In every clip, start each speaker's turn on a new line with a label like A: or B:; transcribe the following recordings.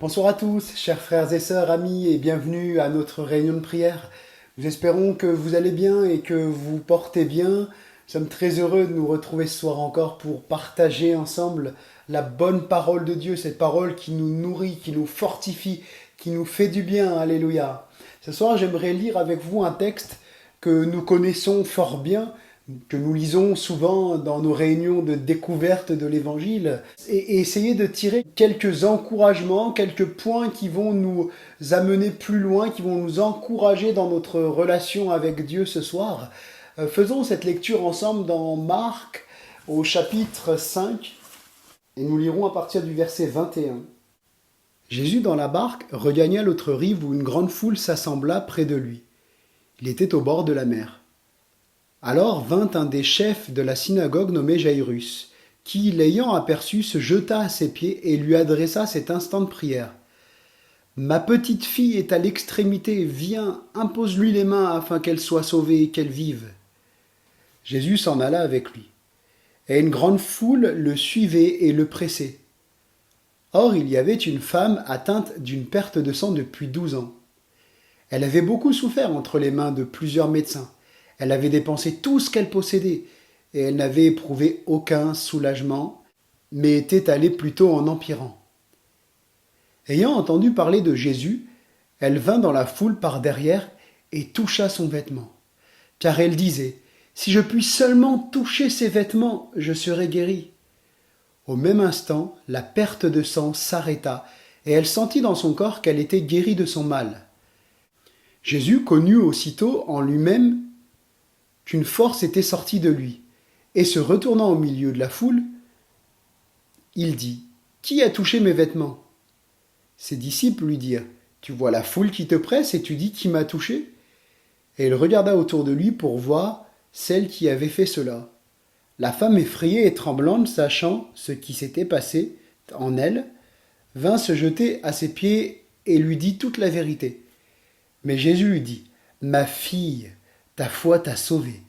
A: Bonsoir à tous, chers frères et sœurs, amis, et bienvenue à notre réunion de prière. Nous espérons que vous allez bien et que vous portez bien. Nous sommes très heureux de nous retrouver ce soir encore pour partager ensemble la bonne parole de Dieu, cette parole qui nous nourrit, qui nous fortifie, qui nous fait du bien. Alléluia. Ce soir, j'aimerais lire avec vous un texte que nous connaissons fort bien, que nous lisons souvent dans nos réunions de découverte de l'Évangile, et essayer de tirer quelques encouragements, quelques points qui vont nous amener plus loin, qui vont nous encourager dans notre relation avec Dieu ce soir. Faisons cette lecture ensemble dans Marc, au chapitre 5, et nous lirons à partir du verset 21. Jésus dans la barque regagna l'autre rive où une grande foule s'assembla près de lui. Il était au bord de la mer. Alors vint un des chefs de la synagogue nommé Jairus, qui, l'ayant aperçu, se jeta à ses pieds et lui adressa cet instant de prière. « Ma petite fille est à l'extrémité, viens, impose-lui les mains afin qu'elle soit sauvée et qu'elle vive. » Jésus s'en alla avec lui. Et une grande foule le suivait et le pressait. Or il y avait une femme atteinte d'une perte de sang depuis 12 ans. Elle avait beaucoup souffert entre les mains de plusieurs médecins. Elle avait dépensé tout ce qu'elle possédait, et elle n'avait éprouvé aucun soulagement, mais était allée plutôt en empirant. Ayant entendu parler de Jésus, elle vint dans la foule par derrière et toucha son vêtement. Car elle disait, « Si je puis seulement toucher ses vêtements, je serai guérie. » Au même instant, la perte de sang s'arrêta, et elle sentit dans son corps qu'elle était guérie de son mal. Jésus connut aussitôt en lui-même qu'une force était sortie de lui, et se retournant au milieu de la foule, il dit « Qui a touché mes vêtements ?» Ses disciples lui dirent « Tu vois la foule qui te presse et tu dis qui m'a touché ?» Et il regarda autour de lui pour voir celle qui avait fait cela. La femme effrayée et tremblante, sachant ce qui s'était passé en elle, vint se jeter à ses pieds et lui dit toute la vérité. Mais Jésus lui dit « Ma fille, ta foi t'a sauvée.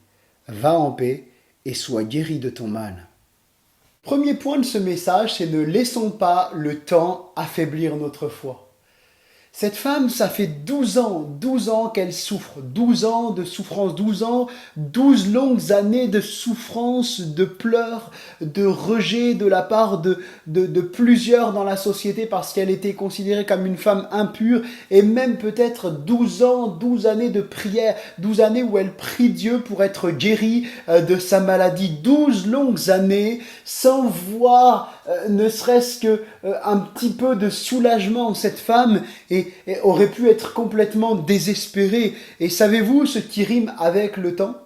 A: Va en paix et sois guérie de ton mal. » Premier point de ce message, c'est ne laissons pas le temps affaiblir notre foi. Cette femme, ça fait 12 ans qu'elle souffre, 12 ans de souffrance, 12 longues années de souffrance, de pleurs, de rejet de la part de plusieurs dans la société parce qu'elle était considérée comme une femme impure, et même peut-être 12 années de prière, 12 années où elle prie Dieu pour être guérie de sa maladie, 12 longues années sans voir ne serait-ce que un petit peu de soulagement. Cette femme et aurait pu être complètement désespérée. Et savez-vous ce qui rime avec le temps ?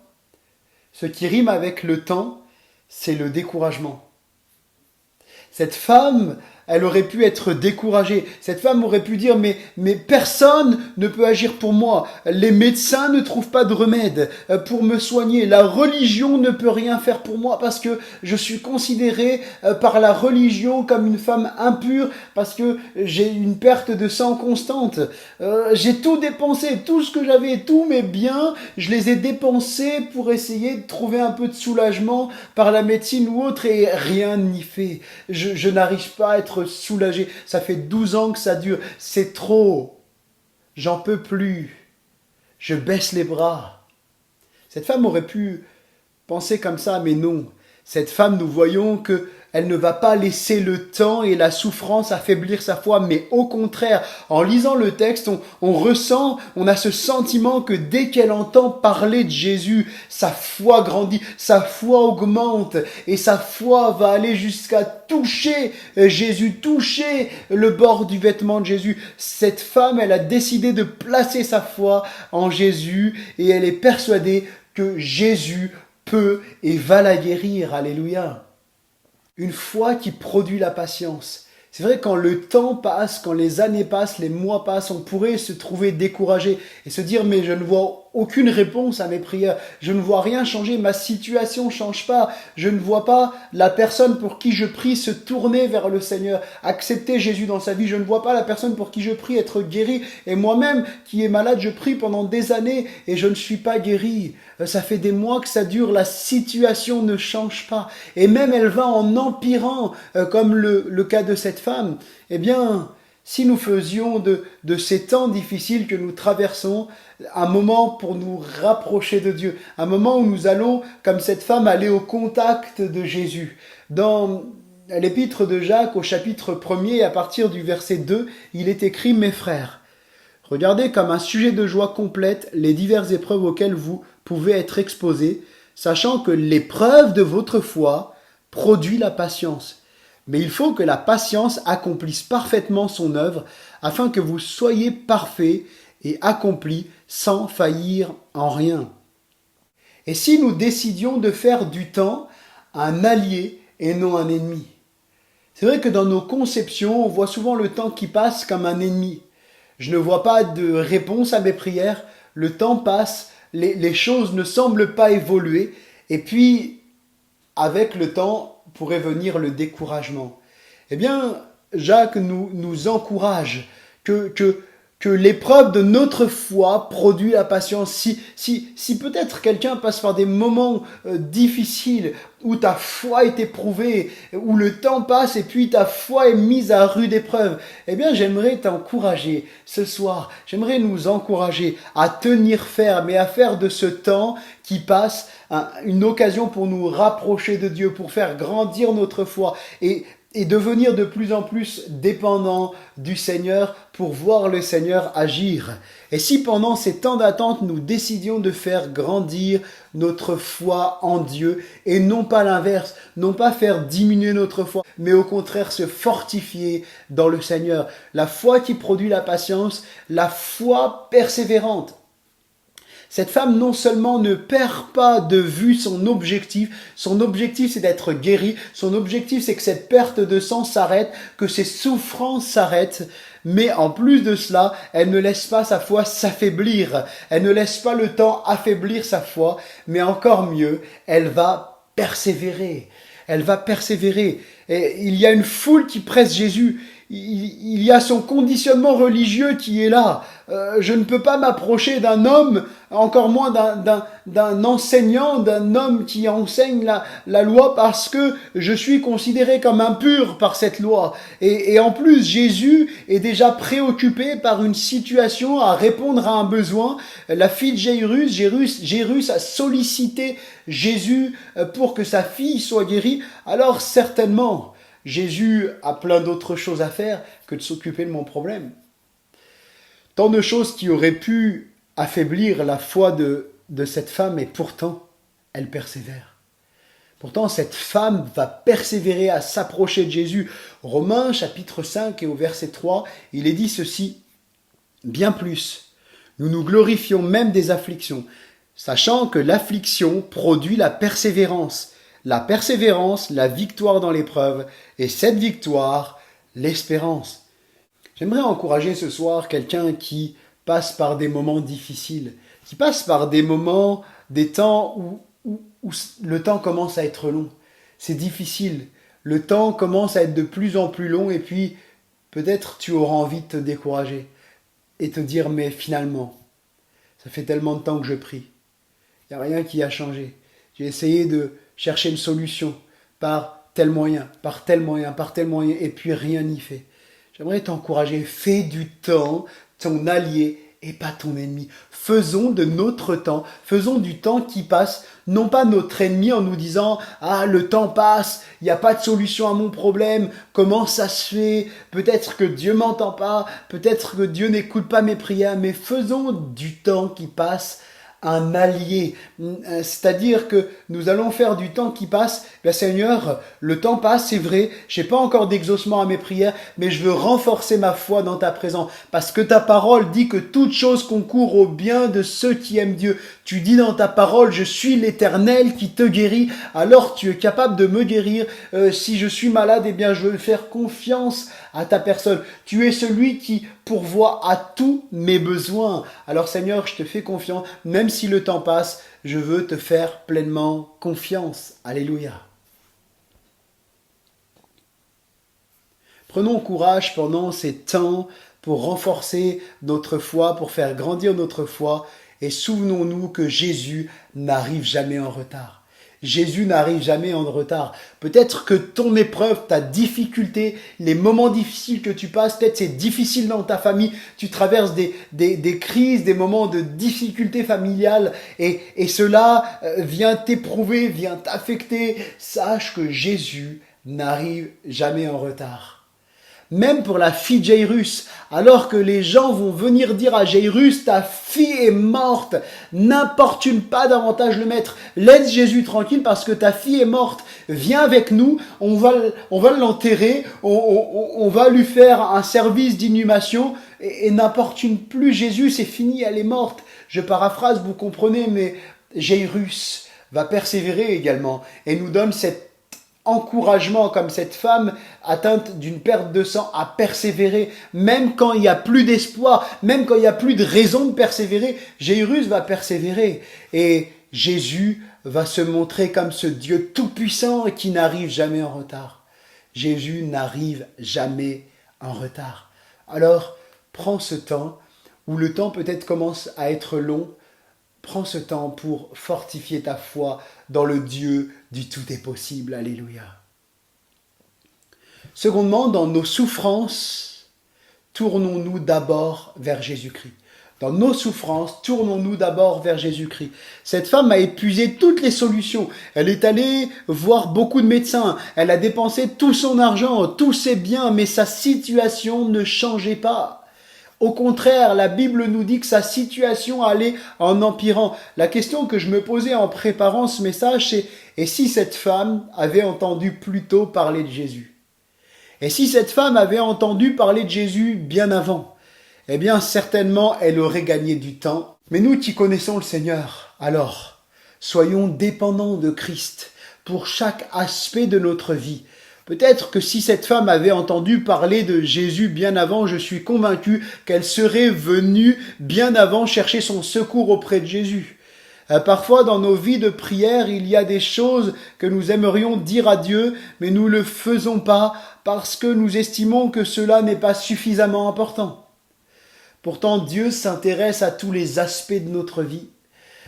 A: Ce qui rime avec le temps, c'est le découragement. Cette femme, elle aurait pu être découragée. Cette femme aurait pu dire mais personne ne peut agir pour moi. Les médecins ne trouvent pas de remède pour me soigner. La religion ne peut rien faire pour moi parce que je suis considérée par la religion comme une femme impure parce que j'ai une perte de sang constante. J'ai tout dépensé, tout ce que j'avais, tous mes biens, je les ai dépensés pour essayer de trouver un peu de soulagement par la médecine ou autre et rien n'y fait. Je n'arrive pas à être soulagé. Ça fait 12 ans que ça dure. C'est trop. J'en peux plus. Je baisse les bras. Cette femme aurait pu penser comme ça, mais non. Cette femme, nous voyons que elle ne va pas laisser le temps et la souffrance affaiblir sa foi, mais au contraire, en lisant le texte, on a ce sentiment que dès qu'elle entend parler de Jésus, sa foi grandit, sa foi augmente, et sa foi va aller jusqu'à toucher Jésus, toucher le bord du vêtement de Jésus. Cette femme, elle a décidé de placer sa foi en Jésus, et elle est persuadée que Jésus peut et va la guérir. Alléluia. Une foi qui produit la patience. C'est vrai, quand le temps passe, quand les années passent, les mois passent, on pourrait se trouver découragé et se dire « mais je ne vois aucune réponse à mes prières, je ne vois rien changer, ma situation ne change pas, je ne vois pas la personne pour qui je prie se tourner vers le Seigneur, accepter Jésus dans sa vie, je ne vois pas la personne pour qui je prie être guéri, et moi-même qui est malade, je prie pendant des années et je ne suis pas guéri. Ça fait des mois que ça dure, la situation ne change pas, et même elle va en empirant, comme le cas de cette femme. Eh bien, Si nous faisions de ces temps difficiles que nous traversons un moment pour nous rapprocher de Dieu, un moment où nous allons, comme cette femme, aller au contact de Jésus. Dans l'épître de Jacques, au chapitre 1er, à partir du verset 2, il est écrit « Mes frères, regardez comme un sujet de joie complète les diverses épreuves auxquelles vous pouvez être exposés, sachant que l'épreuve de votre foi produit la patience. Mais il faut que la patience accomplisse parfaitement son œuvre, afin que vous soyez parfaits et accomplis sans faillir en rien. » Et si nous décidions de faire du temps un allié et non un ennemi? C'est vrai que dans nos conceptions, on voit souvent le temps qui passe comme un ennemi. Je ne vois pas de réponse à mes prières, le temps passe, les choses ne semblent pas évoluer, et puis, avec le temps, pourrait venir le découragement. Eh bien, Jacques nous encourage que l'épreuve de notre foi produit la patience. Si peut-être quelqu'un passe par des moments difficiles où ta foi est éprouvée, où le temps passe et puis ta foi est mise à rude épreuve, eh bien j'aimerais t'encourager ce soir, j'aimerais nous encourager à tenir ferme et à faire de ce temps qui passe une occasion pour nous rapprocher de Dieu, pour faire grandir notre foi et devenir de plus en plus dépendant du Seigneur pour voir le Seigneur agir. Et si pendant ces temps d'attente, nous décidions de faire grandir notre foi en Dieu et non pas l'inverse, non pas faire diminuer notre foi, mais au contraire se fortifier dans le Seigneur. La foi qui produit la patience, la foi persévérante. Cette femme non seulement ne perd pas de vue son objectif c'est d'être guérie, son objectif c'est que cette perte de sang s'arrête, que ses souffrances s'arrêtent, mais en plus de cela, elle ne laisse pas sa foi s'affaiblir, elle ne laisse pas le temps affaiblir sa foi, mais encore mieux, elle va persévérer. Elle va persévérer. Et il y a une foule qui presse Jésus. Il y a son conditionnement religieux qui est là. Je ne peux pas m'approcher d'un homme, encore moins d'un enseignant, d'un homme qui enseigne la loi parce que je suis considéré comme impur par cette loi. Et en plus, Jésus est déjà préoccupé par une situation à répondre à un besoin. La fille de Jairus a sollicité Jésus pour que sa fille soit guérie. Alors certainement, Jésus a plein d'autres choses à faire que de s'occuper de mon problème. Tant de choses qui auraient pu affaiblir la foi de cette femme et pourtant, elle persévère. Pourtant, cette femme va persévérer à s'approcher de Jésus. Romains chapitre 5 et au verset 3, il est dit ceci, « Bien plus, nous nous glorifions même des afflictions, sachant que l'affliction produit la persévérance. La persévérance, la victoire dans l'épreuve, et cette victoire, l'espérance. » J'aimerais encourager ce soir quelqu'un qui passe par des moments difficiles, qui passe par des moments, des temps où le temps commence à être long. C'est difficile, le temps commence à être de plus en plus long et puis peut-être tu auras envie de te décourager et te dire mais finalement, ça fait tellement de temps que je prie, il n'y a rien qui a changé. J'ai essayé de chercher une solution par tel moyen, par tel moyen, par tel moyen, et puis rien n'y fait. J'aimerais t'encourager, fais du temps ton allié et pas ton ennemi. Faisons de notre temps, faisons du temps qui passe, non pas notre ennemi en nous disant « Ah, le temps passe, il n'y a pas de solution à mon problème, comment ça se fait? Peut-être que Dieu m'entend pas, peut-être que Dieu n'écoute pas mes prières, mais faisons du temps qui passe un allié, c'est-à-dire que nous allons faire du temps qui passe. Bien, Seigneur, le temps passe, c'est vrai, j'ai pas encore d'exaucement à mes prières, mais je veux renforcer ma foi dans ta présence, parce que ta parole dit que toute chose concourt au bien de ceux qui aiment Dieu. Tu dis dans ta parole, je suis l'Éternel qui te guérit, alors tu es capable de me guérir. Si je suis malade, eh bien je veux faire confiance à ta personne. Tu es celui qui pourvoit à tous mes besoins. Alors Seigneur, je te fais confiance, même si le temps passe, je veux te faire pleinement confiance. Alléluia. Prenons courage pendant ces temps pour renforcer notre foi, pour faire grandir notre foi, et souvenons-nous que Jésus n'arrive jamais en retard. Jésus n'arrive jamais en retard. Peut-être que ton épreuve, ta difficulté, les moments difficiles que tu passes, peut-être c'est difficile dans ta famille, tu traverses des crises, des moments de difficulté familiale et cela vient t'éprouver, vient t'affecter. Sache que Jésus n'arrive jamais en retard. Même pour la fille de Jairus, alors que les gens vont venir dire à Jairus, ta fille est morte, n'importune pas davantage le maître, laisse Jésus tranquille parce que ta fille est morte, viens avec nous, on va l'enterrer, on va lui faire un service d'inhumation et n'importune plus Jésus, c'est fini, elle est morte. Je paraphrase, vous comprenez, mais Jairus va persévérer également et nous donne cet encouragement comme cette femme atteinte d'une perte de sang à persévérer, même quand il n'y a plus d'espoir, même quand il n'y a plus de raison de persévérer, Jairus va persévérer et Jésus va se montrer comme ce Dieu tout-puissant et qui n'arrive jamais en retard. Jésus n'arrive jamais en retard. Alors, prends ce temps, où le temps peut-être commence à être long, prends ce temps pour fortifier ta foi dans le Dieu du tout est possible. Alléluia. Secondement, dans nos souffrances, tournons-nous d'abord vers Jésus-Christ. Dans nos souffrances, tournons-nous d'abord vers Jésus-Christ. Cette femme a épuisé toutes les solutions. Elle est allée voir beaucoup de médecins. Elle a dépensé tout son argent, tous ses biens, mais sa situation ne changeait pas. Au contraire, la Bible nous dit que sa situation allait en empirant. La question que je me posais en préparant ce message, c'est « Et si cette femme avait entendu plus tôt parler de Jésus ?» Et si cette femme avait entendu parler de Jésus bien avant? Eh bien, certainement, elle aurait gagné du temps. Mais nous qui connaissons le Seigneur, alors, soyons dépendants de Christ pour chaque aspect de notre vie. Peut-être que si cette femme avait entendu parler de Jésus bien avant, je suis convaincu qu'elle serait venue bien avant chercher son secours auprès de Jésus. Parfois, dans nos vies de prière, il y a des choses que nous aimerions dire à Dieu, mais nous ne le faisons pas parce que nous estimons que cela n'est pas suffisamment important. Pourtant, Dieu s'intéresse à tous les aspects de notre vie.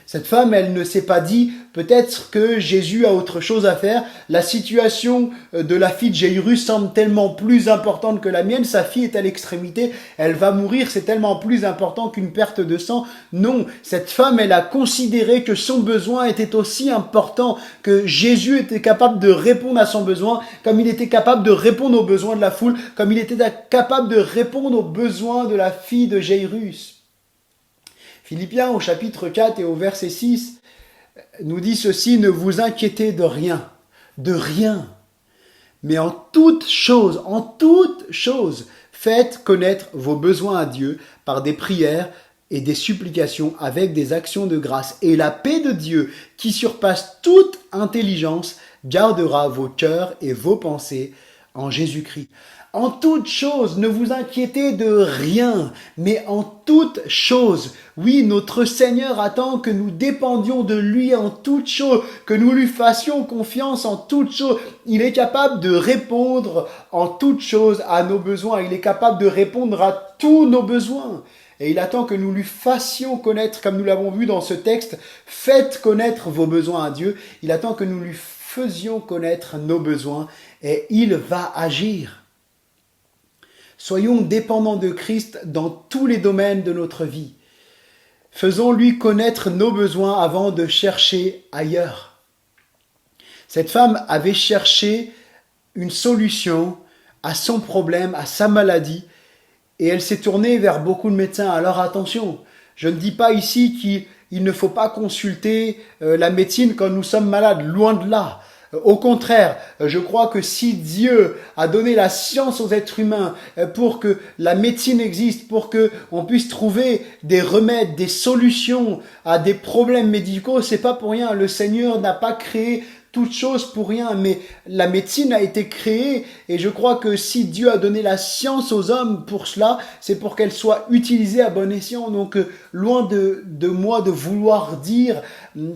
A: Cette femme, elle ne s'est pas dit, peut-être que Jésus a autre chose à faire. La situation de la fille de Jairus semble tellement plus importante que la mienne. Sa fille est à l'extrémité, elle va mourir, c'est tellement plus important qu'une perte de sang. Non, cette femme, elle a considéré que son besoin était aussi important, que Jésus était capable de répondre à son besoin, comme il était capable de répondre aux besoins de la foule, comme il était capable de répondre aux besoins de la fille de Jairus. Philippiens au chapitre 4 et au verset 6 nous dit ceci, ne vous inquiétez de rien, mais en toute chose, faites connaître vos besoins à Dieu par des prières et des supplications avec des actions de grâce. Et la paix de Dieu, qui surpasse toute intelligence, gardera vos cœurs et vos pensées en Jésus-Christ. En toute chose, ne vous inquiétez de rien, mais en toute chose. Oui, notre Seigneur attend que nous dépendions de lui en toute chose, que nous lui fassions confiance en toute chose. Il est capable de répondre en toute chose à nos besoins. Il est capable de répondre à tous nos besoins. Et il attend que nous lui fassions connaître, comme nous l'avons vu dans ce texte, faites connaître vos besoins à Dieu. Il attend que nous lui faisions connaître nos besoins et il va agir. Soyons dépendants de Christ dans tous les domaines de notre vie. Faisons-lui connaître nos besoins avant de chercher ailleurs. Cette femme avait cherché une solution à son problème, à sa maladie, et elle s'est tournée vers beaucoup de médecins. Alors attention, je ne dis pas ici qu'il ne faut pas consulter la médecine quand nous sommes malades, loin de là. Au contraire, je crois que si Dieu a donné la science aux êtres humains pour que la médecine existe, pour que on puisse trouver des remèdes, des solutions à des problèmes médicaux, c'est pas pour rien. Le Seigneur n'a pas créé toute chose pour rien, mais la médecine a été créée et je crois que si Dieu a donné la science aux hommes pour cela, c'est pour qu'elle soit utilisée à bon escient. Donc loin de moi de vouloir dire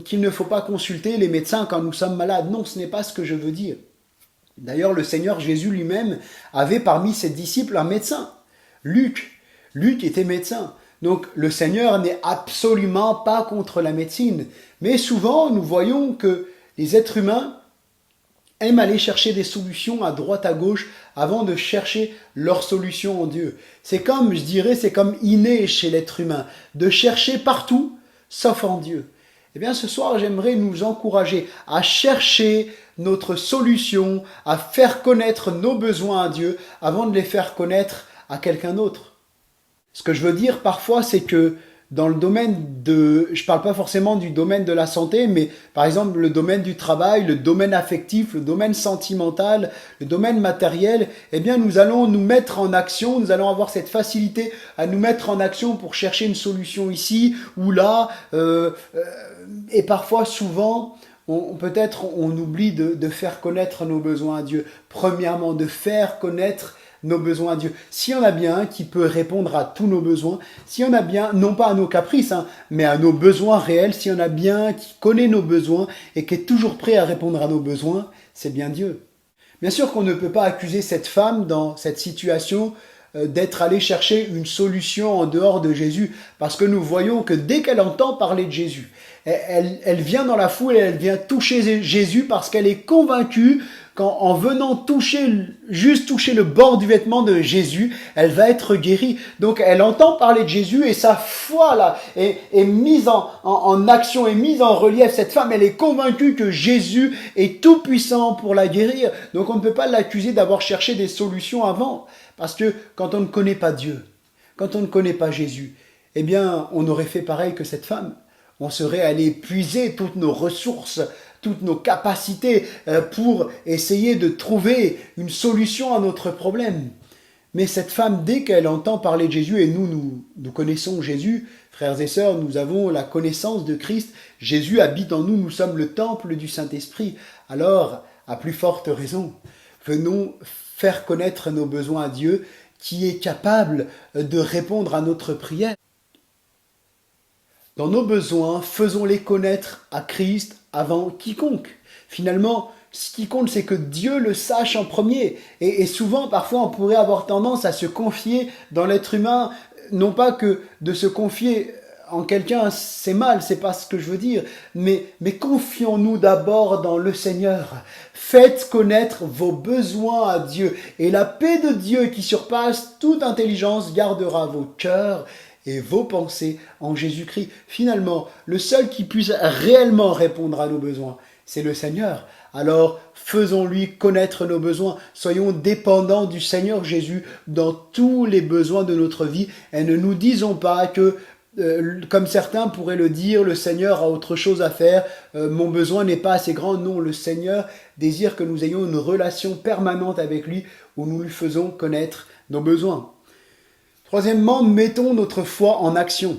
A: qu'il ne faut pas consulter les médecins quand nous sommes malades. Non, ce n'est pas ce que je veux dire. D'ailleurs, le Seigneur Jésus lui-même avait parmi ses disciples un médecin, Luc. Luc était médecin. Donc le Seigneur n'est absolument pas contre la médecine. Mais souvent, nous voyons que Les êtres humains aiment aller chercher des solutions à droite à gauche avant de chercher leur solution en Dieu. C'est comme, je dirais, c'est comme inné chez l'être humain, de chercher partout sauf en Dieu. Eh bien, ce soir, j'aimerais nous encourager à chercher notre solution, à faire connaître nos besoins à Dieu avant de les faire connaître à quelqu'un d'autre. Ce que je veux dire parfois, c'est que dans le domaine je parle pas forcément du domaine de la santé, mais par exemple le domaine du travail, le domaine affectif, le domaine sentimental, le domaine matériel, eh bien nous allons nous mettre en action, nous allons avoir cette facilité à nous mettre en action pour chercher une solution ici ou là, et parfois souvent, peut-être on oublie de faire connaître nos besoins à Dieu. Premièrement, de faire connaître nos besoins à Dieu. S'il y en a bien un qui peut répondre à tous nos besoins, s'il y en a bien, non pas à nos caprices, mais à nos besoins réels, s'il y en a bien un qui connaît nos besoins et qui est toujours prêt à répondre à nos besoins, c'est bien Dieu. Bien sûr qu'on ne peut pas accuser cette femme dans cette situation d'être allée chercher une solution en dehors de Jésus, parce que nous voyons que dès qu'elle entend parler de Jésus, elle vient dans la foule et elle vient toucher Jésus parce qu'elle est convaincue qu'en venant juste toucher le bord du vêtement de Jésus, elle va être guérie. Donc elle entend parler de Jésus et sa foi là est mise en action, est mise en relief. Cette femme, elle est convaincue que Jésus est tout puissant pour la guérir. Donc on ne peut pas l'accuser d'avoir cherché des solutions avant. Parce que quand on ne connaît pas Dieu, quand on ne connaît pas Jésus, eh bien on aurait fait pareil que cette femme. On serait allé puiser toutes nos ressources, toutes nos capacités pour essayer de trouver une solution à notre problème. Mais cette femme, dès qu'elle entend parler de Jésus, et nous connaissons Jésus, frères et sœurs, nous avons la connaissance de Christ, Jésus habite en nous, nous sommes le temple du Saint-Esprit. Alors, à plus forte raison, venons faire connaître nos besoins à Dieu, qui est capable de répondre à notre prière. Dans nos besoins, faisons-les connaître à Christ avant quiconque. Finalement, ce qui compte, c'est que Dieu le sache en premier. Et souvent, parfois, on pourrait avoir tendance à se confier dans l'être humain, non pas que de se confier en quelqu'un, c'est mal, c'est pas ce que je veux dire, mais confions-nous d'abord dans le Seigneur. Faites connaître vos besoins à Dieu, et la paix de Dieu qui surpasse toute intelligence gardera vos cœurs et vos pensées en Jésus-Christ. Finalement, le seul qui puisse réellement répondre à nos besoins, c'est le Seigneur. Alors, faisons-lui connaître nos besoins. Soyons dépendants du Seigneur Jésus dans tous les besoins de notre vie, et ne nous disons pas que comme certains pourraient le dire, le Seigneur a autre chose à faire, mon besoin n'est pas assez grand. Non, le Seigneur désire que nous ayons une relation permanente avec lui où nous lui faisons connaître nos besoins. Troisièmement, mettons notre foi en action.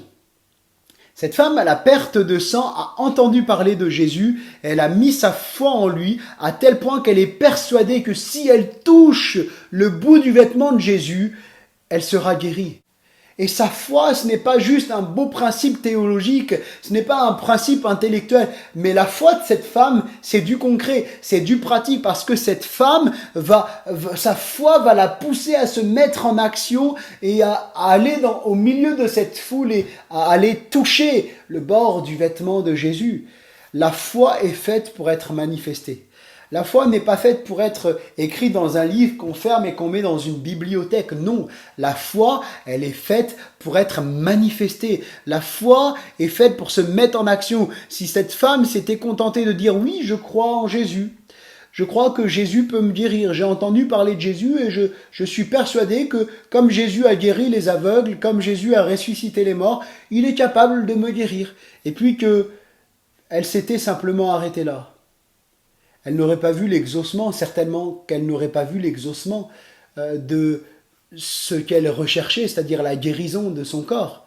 A: Cette femme, à la perte de sang, a entendu parler de Jésus, elle a mis sa foi en lui à tel point qu'elle est persuadée que si elle touche le bout du vêtement de Jésus, elle sera guérie. Et sa foi, ce n'est pas juste un beau principe théologique, ce n'est pas un principe intellectuel, mais la foi de cette femme, c'est du concret, c'est du pratique, parce que cette femme sa foi va la pousser à se mettre en action et à aller au milieu de cette foule et à aller toucher le bord du vêtement de Jésus. La foi est faite pour être manifestée. La foi n'est pas faite pour être écrite dans un livre qu'on ferme et qu'on met dans une bibliothèque. Non, la foi, elle est faite pour être manifestée. La foi est faite pour se mettre en action. Si cette femme s'était contentée de dire « Oui, je crois en Jésus. Je crois que Jésus peut me guérir. J'ai entendu parler de Jésus et je suis persuadé que comme Jésus a guéri les aveugles, comme Jésus a ressuscité les morts, il est capable de me guérir. » Et puis qu'elle s'était simplement arrêtée là. Elle n'aurait pas vu l'exaucement, certainement qu'elle n'aurait pas vu l'exaucement de ce qu'elle recherchait, c'est-à-dire la guérison de son corps.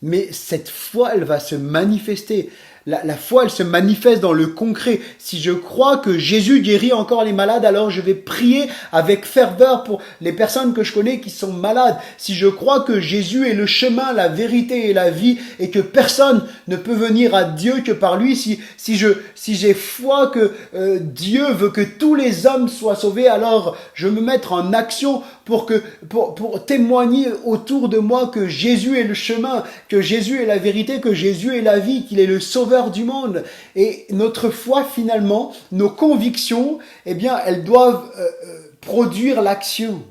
A: Mais cette foi, elle va se manifester. La foi, elle se manifeste dans le concret. Si je crois que Jésus guérit encore les malades, alors je vais prier avec ferveur pour les personnes que je connais qui sont malades. Si je crois que Jésus est le chemin, la vérité et la vie, et que personne ne peut venir à Dieu que par lui, si j'ai foi que Dieu veut que tous les hommes soient sauvés, alors je me mettre en action pour témoigner autour de moi que Jésus est le chemin, que Jésus est la vérité, que Jésus est la vie, qu'il est le sauveur sauveur du monde. Et notre foi, finalement, nos convictions, eh bien, elles doivent produire l'action.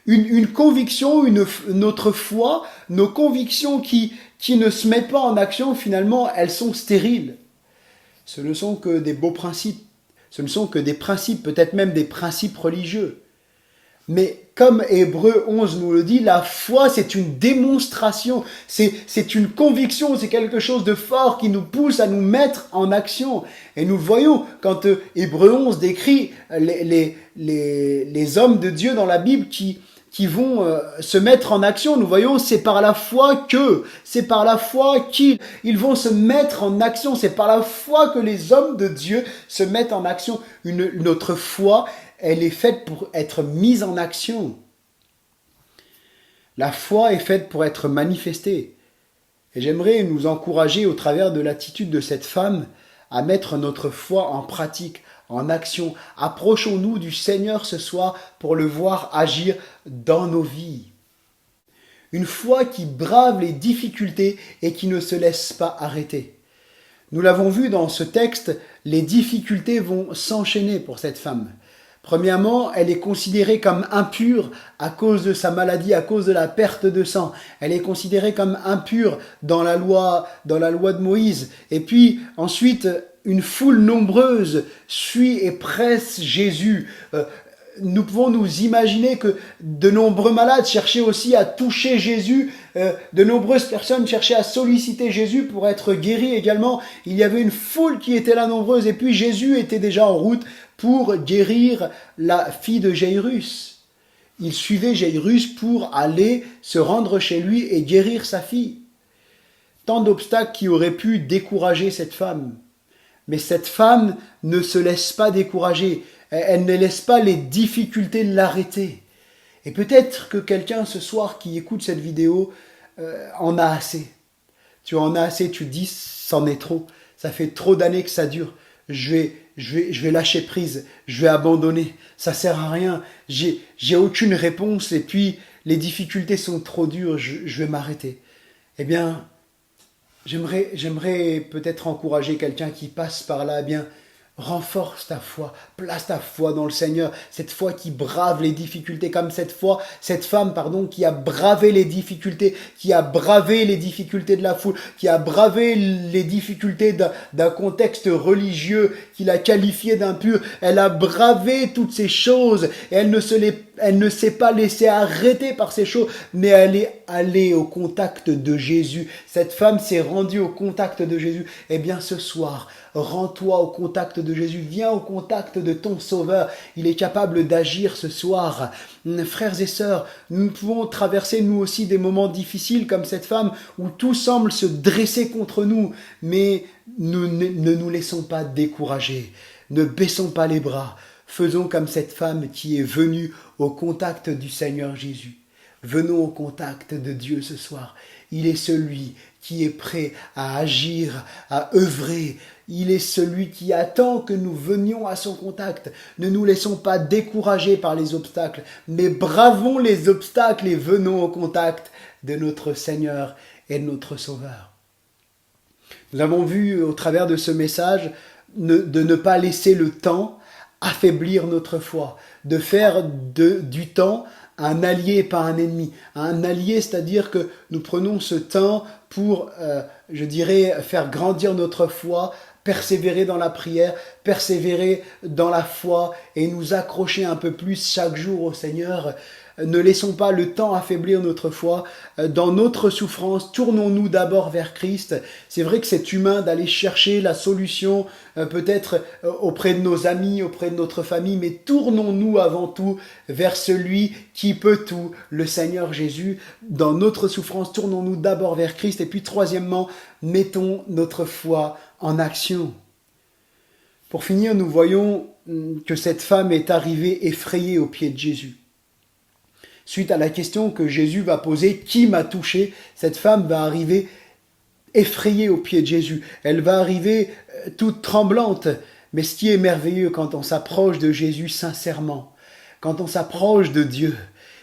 A: Une conviction, notre foi, nos convictions qui ne se mettent pas en action, finalement, elles sont stériles. Ce ne sont que des beaux principes. Ce ne sont que des principes, peut-être même des principes religieux. Mais comme Hébreux 11 nous le dit, la foi, c'est une démonstration, c'est une conviction, c'est quelque chose de fort qui nous pousse à nous mettre en action. Et nous le voyons quand Hébreux 11 décrit les hommes de Dieu dans la Bible qui vont se mettre en action. Nous voyons, c'est par la foi qu'ils vont se mettre en action. C'est par la foi que les hommes de Dieu se mettent en action. Notre foi, elle est faite pour être mise en action. La foi est faite pour être manifestée. Et j'aimerais nous encourager au travers de l'attitude de cette femme à mettre notre foi en pratique, en action. Approchons-nous du Seigneur ce soir pour le voir agir dans nos vies. Une foi qui brave les difficultés et qui ne se laisse pas arrêter. Nous l'avons vu dans ce texte, les difficultés vont s'enchaîner pour cette femme. Premièrement, elle est considérée comme impure à cause de sa maladie, à cause de la perte de sang. Elle est considérée comme impure dans la loi de Moïse. Et puis ensuite, une foule nombreuse suit et presse Jésus. Nous pouvons nous imaginer que de nombreux malades cherchaient aussi à toucher Jésus. De nombreuses personnes cherchaient à solliciter Jésus pour être guéris également. Il y avait une foule qui était là nombreuse. Et puis Jésus était déjà en route pour guérir la fille de Jairus. Il suivait Jairus pour aller se rendre chez lui et guérir sa fille. Tant d'obstacles qui auraient pu décourager cette femme. Mais cette femme ne se laisse pas décourager. Elle ne laisse pas les difficultés l'arrêter. Et peut-être que quelqu'un ce soir qui écoute cette vidéo en a assez. Tu en as assez, tu te dis, c'en est trop. Ça fait trop d'années que ça dure. Je vais lâcher prise, je vais abandonner, ça sert à rien, j'ai aucune réponse et puis les difficultés sont trop dures, je vais m'arrêter. Eh bien, j'aimerais peut-être encourager quelqu'un qui passe par là, eh bien, renforce ta foi, place ta foi dans le Seigneur, cette foi qui brave les difficultés, comme cette femme, qui a bravé les difficultés, qui a bravé les difficultés de la foule, qui a bravé les difficultés d'un contexte religieux qu'il a qualifié d'impur. Elle a bravé toutes ces choses et elle ne s'est pas laissée arrêter par ces choses, mais elle est allée au contact de Jésus. Cette femme s'est rendue au contact de Jésus. Eh bien, ce soir, rends-toi au contact de Jésus. Viens au contact de ton Sauveur. Il est capable d'agir ce soir. Frères et sœurs, nous pouvons traverser nous aussi des moments difficiles comme cette femme où tout semble se dresser contre nous, mais ne nous laissons pas décourager. Ne baissons pas les bras. Faisons comme cette femme qui est venue au contact du Seigneur Jésus. Venons au contact de Dieu ce soir. Il est celui qui est prêt à agir, à œuvrer. Il est celui qui attend que nous venions à son contact. Ne nous laissons pas décourager par les obstacles, mais bravons les obstacles et venons au contact de notre Seigneur et de notre Sauveur. Nous avons vu au travers de ce message de ne pas laisser le temps affaiblir notre foi, de faire du temps un allié, pas un ennemi. Un allié, c'est-à-dire que nous prenons ce temps pour, faire grandir notre foi, persévérer dans la prière, persévérer dans la foi et nous accrocher un peu plus chaque jour au Seigneur. Ne laissons pas le temps affaiblir notre foi. Dans notre souffrance, tournons-nous d'abord vers Christ. C'est vrai que c'est humain d'aller chercher la solution, peut-être auprès de nos amis, auprès de notre famille, mais tournons-nous avant tout vers celui qui peut tout, le Seigneur Jésus. Dans notre souffrance, tournons-nous d'abord vers Christ. Et puis troisièmement, mettons notre foi en action. Pour finir, nous voyons que cette femme est arrivée effrayée aux pieds de Jésus. Suite à la question que Jésus va poser, qui m'a touché? Cette femme va arriver effrayée aux pieds de Jésus. Elle va arriver toute tremblante. Mais ce qui est merveilleux quand on s'approche de Jésus sincèrement, quand on s'approche de Dieu,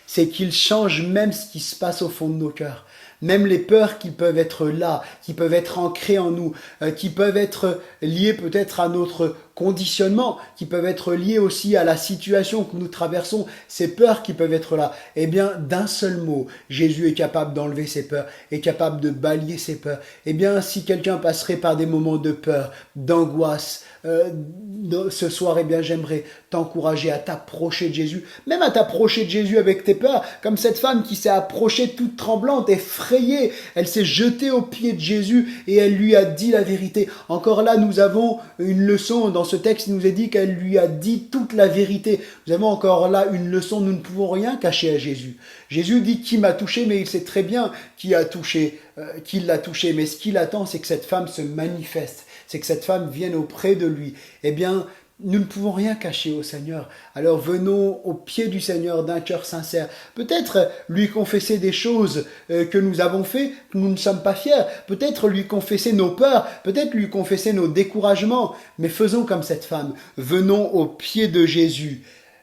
A: c'est qu'il change même ce qui se passe au fond de nos cœurs. même les peurs qui peuvent être là, qui peuvent être ancrées en nous, qui peuvent être liées peut-être à notre conditionnement, qui peuvent être liées aussi à la situation que nous traversons, ces peurs qui peuvent être là, eh bien, d'un seul mot, Jésus est capable d'enlever ces peurs, est capable de balayer ces peurs. Eh bien, si quelqu'un passerait par des moments de peur, d'angoisse, ce soir, eh bien, j'aimerais t'encourager à t'approcher de Jésus, même à t'approcher de Jésus avec tes peurs, comme cette femme qui s'est approchée toute tremblante, effrayée, elle s'est jetée aux pieds de Jésus et elle lui a dit la vérité. Encore là, nous avons une leçon dans ce texte, il nous est dit qu'elle lui a dit toute la vérité. Nous avons encore là une leçon, nous ne pouvons rien cacher à Jésus. Jésus dit qui m'a touché, mais il sait très bien qui a touché, qui l'a touché. Mais ce qu'il attend, c'est que cette femme se manifeste, c'est que cette femme vienne auprès de lui. Eh bien, nous ne pouvons rien cacher au Seigneur. Alors venons au pied du Seigneur d'un cœur sincère. Peut-être lui confesser des choses que nous avons fait, que nous ne sommes pas fiers. Peut-être lui confesser nos peurs. Peut-être lui confesser nos découragements. Mais faisons comme cette femme. Venons au pied de Jésus.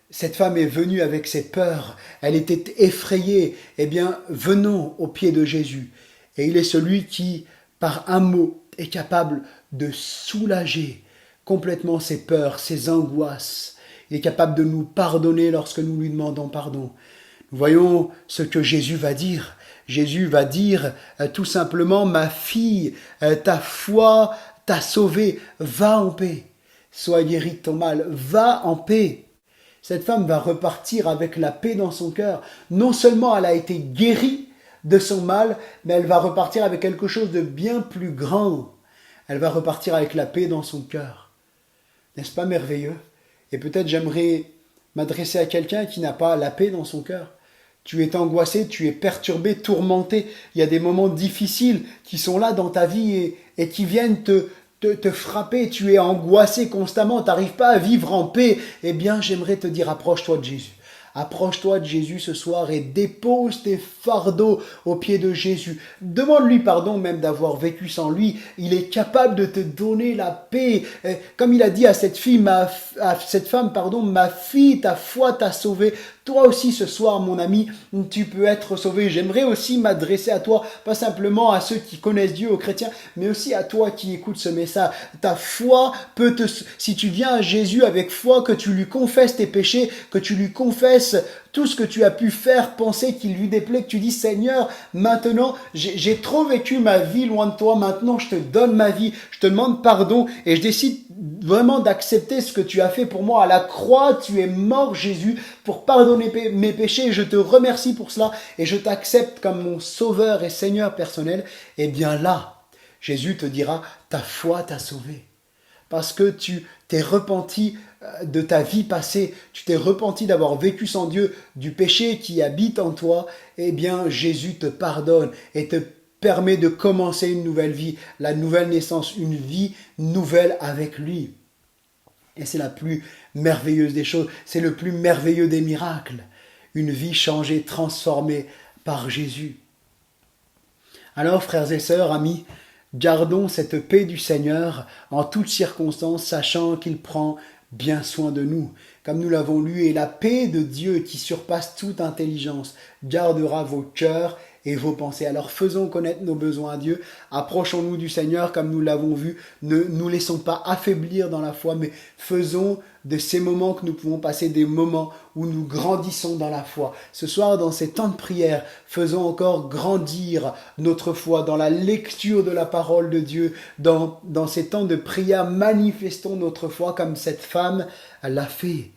A: Cette femme est venue avec ses peurs. Elle était effrayée. Eh bien, venons au pied de Jésus. Et il est celui qui, par un mot, est capable de soulager complètement ses peurs, ses angoisses. Il est capable de nous pardonner lorsque nous lui demandons pardon. Nous voyons ce que Jésus va dire. Jésus va dire tout simplement, ma fille, ta foi t'a sauvée, va en paix. Sois guérie de ton mal, va en paix. Cette femme va repartir avec la paix dans son cœur. Non seulement elle a été guérie de son mal, mais elle va repartir avec quelque chose de bien plus grand. Elle va repartir avec la paix dans son cœur. N'est-ce pas merveilleux? Et peut-être j'aimerais m'adresser à quelqu'un qui n'a pas la paix dans son cœur. Tu es angoissé, tu es perturbé, tourmenté. Il y a des moments difficiles qui sont là dans ta vie et qui viennent te frapper. Tu es angoissé constamment, tu n'arrives pas à vivre en paix. Eh bien, j'aimerais te dire, approche-toi de Jésus. Approche-toi de Jésus ce soir et dépose tes fardeaux aux pieds de Jésus. Demande-lui pardon même d'avoir vécu sans lui. Il est capable de te donner la paix. Comme il a dit à cette femme, ma fille, ta foi t'a sauvée. Toi aussi ce soir, mon ami, tu peux être sauvé. J'aimerais aussi m'adresser à toi, pas simplement à ceux qui connaissent Dieu, aux chrétiens, mais aussi à toi qui écoutes ce message. Ta foi peut si tu viens à Jésus avec foi, que tu lui confesses tes péchés, que tu lui confesses tout ce que tu as pu faire, penser qui lui déplaît, que tu dis Seigneur, maintenant j'ai trop vécu ma vie loin de toi, maintenant je te donne ma vie, je te demande pardon et je décide vraiment d'accepter ce que tu as fait pour moi à la croix. Tu es mort Jésus pour pardonner mes péchés et je te remercie pour cela et je t'accepte comme mon sauveur et Seigneur personnel. Et bien là, Jésus te dira ta foi t'a sauvé. Parce que tu t'es repenti de ta vie passée, tu t'es repenti d'avoir vécu sans Dieu, du péché qui habite en toi, eh bien Jésus te pardonne et te permet de commencer une nouvelle vie, la nouvelle naissance, une vie nouvelle avec lui. Et c'est la plus merveilleuse des choses, c'est le plus merveilleux des miracles, une vie changée, transformée par Jésus. Alors frères et sœurs, amis, gardons cette paix du Seigneur en toutes circonstances, sachant qu'il prend bien soin de nous. Comme nous l'avons lu, et la paix de Dieu qui surpasse toute intelligence gardera vos cœurs et vos pensées. Alors faisons connaître nos besoins à Dieu, approchons-nous du Seigneur comme nous l'avons vu, ne nous laissons pas affaiblir dans la foi, mais faisons de ces moments que nous pouvons passer des moments où nous grandissons dans la foi. Ce soir, dans ces temps de prière, faisons encore grandir notre foi dans la lecture de la parole de Dieu, dans ces temps de prière, manifestons notre foi comme cette femme l'a fait.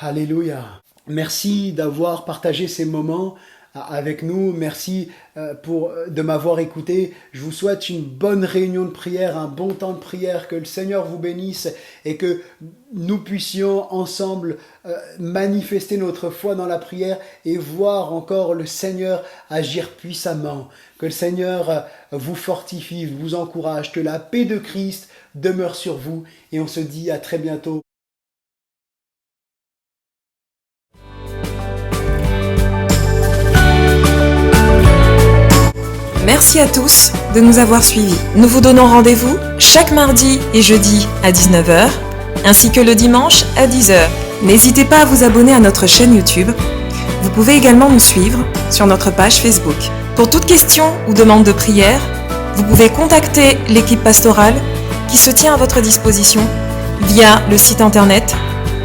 A: Alléluia. Merci d'avoir partagé ces moments avec nous. Merci de m'avoir écouté. Je vous souhaite une bonne réunion de prière, un bon temps de prière, que le Seigneur vous bénisse et que nous puissions ensemble manifester notre foi dans la prière et voir encore le Seigneur agir puissamment. Que le Seigneur vous fortifie, vous encourage, que la paix de Christ demeure sur vous et on se dit à très bientôt.
B: Merci à tous de nous avoir suivis. Nous vous donnons rendez-vous chaque mardi et jeudi à 19h, ainsi que le dimanche à 10h. N'hésitez pas à vous abonner à notre chaîne YouTube. Vous pouvez également nous suivre sur notre page Facebook. Pour toute question ou demande de prière, vous pouvez contacter l'équipe pastorale qui se tient à votre disposition via le site internet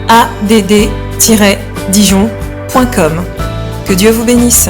B: add-dijon.com. Que Dieu vous bénisse.